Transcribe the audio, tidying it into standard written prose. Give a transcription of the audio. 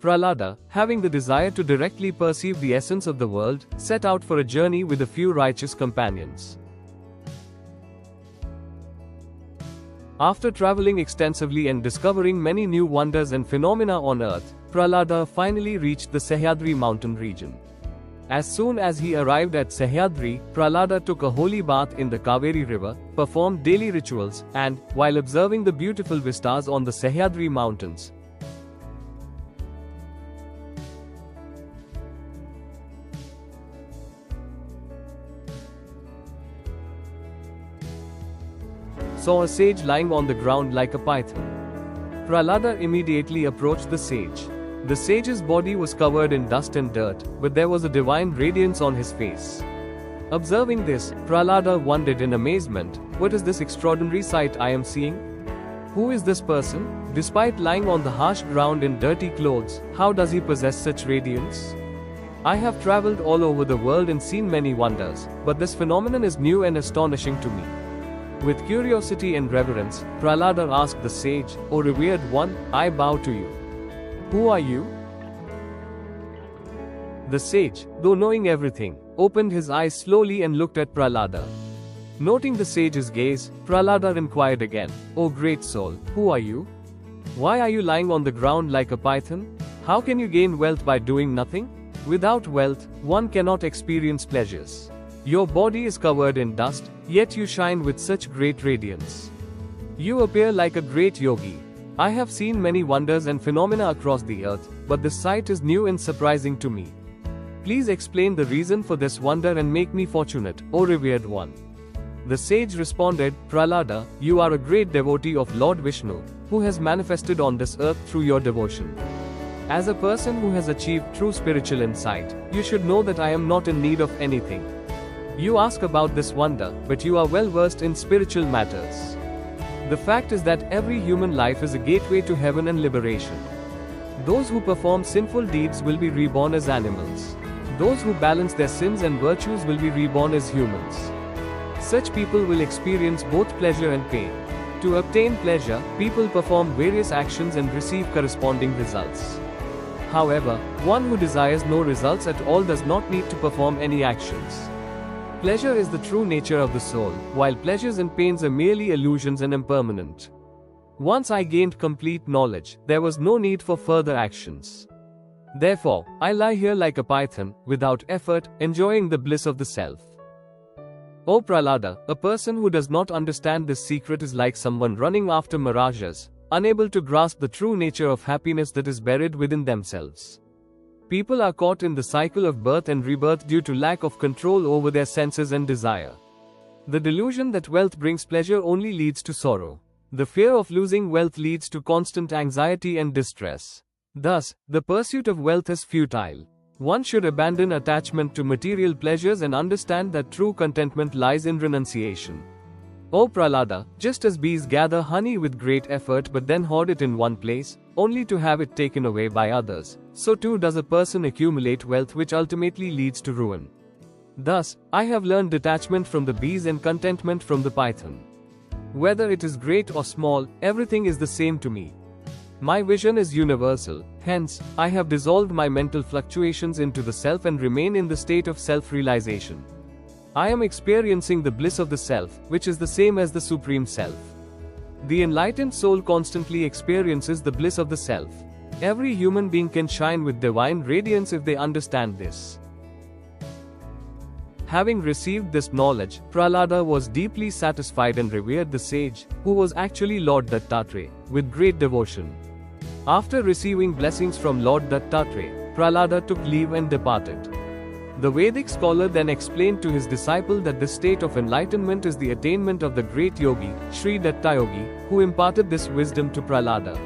Prahlada, having the desire to directly perceive the essence of the world, set out for a journey with a few righteous companions. After traveling extensively and discovering many new wonders and phenomena on earth, Prahlada finally reached the Sahyadri mountain region. As soon as he arrived at Sahyadri, Prahlada took a holy bath in the Kaveri River, performed daily rituals, and, while observing the beautiful vistas on the Sahyadri mountains, saw a sage lying on the ground like a python. Prahlada immediately approached the sage. The sage's body was covered in dust and dirt, but there was a divine radiance on his face. Observing this, Prahlada wondered in amazement, "What is this extraordinary sight I am seeing? Who is this person? Despite lying on the harsh ground in dirty clothes, how does he possess such radiance? I have traveled all over the world and seen many wonders, but this phenomenon is new and astonishing to me." With curiosity and reverence, Prahlada asked the sage, "O revered one, I bow to you. Who are you?" The sage, though knowing everything, opened his eyes slowly and looked at Prahlada. Noting the sage's gaze, Prahlada inquired again, "O great soul, who are you? Why are you lying on the ground like a python? How can you gain wealth by doing nothing? Without wealth, one cannot experience pleasures. Your body is covered in dust, yet you shine with such great radiance. You appear like a great yogi. I have seen many wonders and phenomena across the earth, but this sight is new and surprising to me. Please explain the reason for this wonder and make me fortunate, O revered one." The sage responded, "Prahlada, you are a great devotee of Lord Vishnu, who has manifested on this earth through your devotion. As a person who has achieved true spiritual insight, you should know that I am not in need of anything. You ask about this wonder, but you are well versed in spiritual matters. The fact is that every human life is a gateway to heaven and liberation. Those who perform sinful deeds will be reborn as animals. Those who balance their sins and virtues will be reborn as humans. Such people will experience both pleasure and pain. To obtain pleasure, people perform various actions and receive corresponding results. However, one who desires no results at all does not need to perform any actions. Pleasure is the true nature of the soul, while pleasures and pains are merely illusions and impermanent. Once I gained complete knowledge, there was no need for further actions. Therefore, I lie here like a python, without effort, enjoying the bliss of the self." O Prahlada, a person who does not understand this secret is like someone running after mirages, unable to grasp the true nature of happiness that is buried within themselves. People are caught in the cycle of birth and rebirth due to lack of control over their senses and desire. The delusion that wealth brings pleasure only leads to sorrow. The fear of losing wealth leads to constant anxiety and distress. Thus, the pursuit of wealth is futile. One should abandon attachment to material pleasures and understand that true contentment lies in renunciation. O Prahlada, just as bees gather honey with great effort but then hoard it in one place, only to have it taken away by others, so too does a person accumulate wealth which ultimately leads to ruin. Thus, I have learned detachment from the bees and contentment from the python. Whether it is great or small, everything is the same to me. My vision is universal, hence, I have dissolved my mental fluctuations into the self and remain in the state of self-realization. I am experiencing the bliss of the self, which is the same as the Supreme Self. The enlightened soul constantly experiences the bliss of the self. Every human being can shine with divine radiance if they understand this. Having received this knowledge, Prahlada was deeply satisfied and revered the sage, who was actually Lord Dattatreya, with great devotion. After receiving blessings from Lord Dattatreya, Prahlada took leave and departed. The Vedic scholar then explained to his disciple that this state of enlightenment is the attainment of the great yogi, Sri Dattayogi, who imparted this wisdom to Prahlada.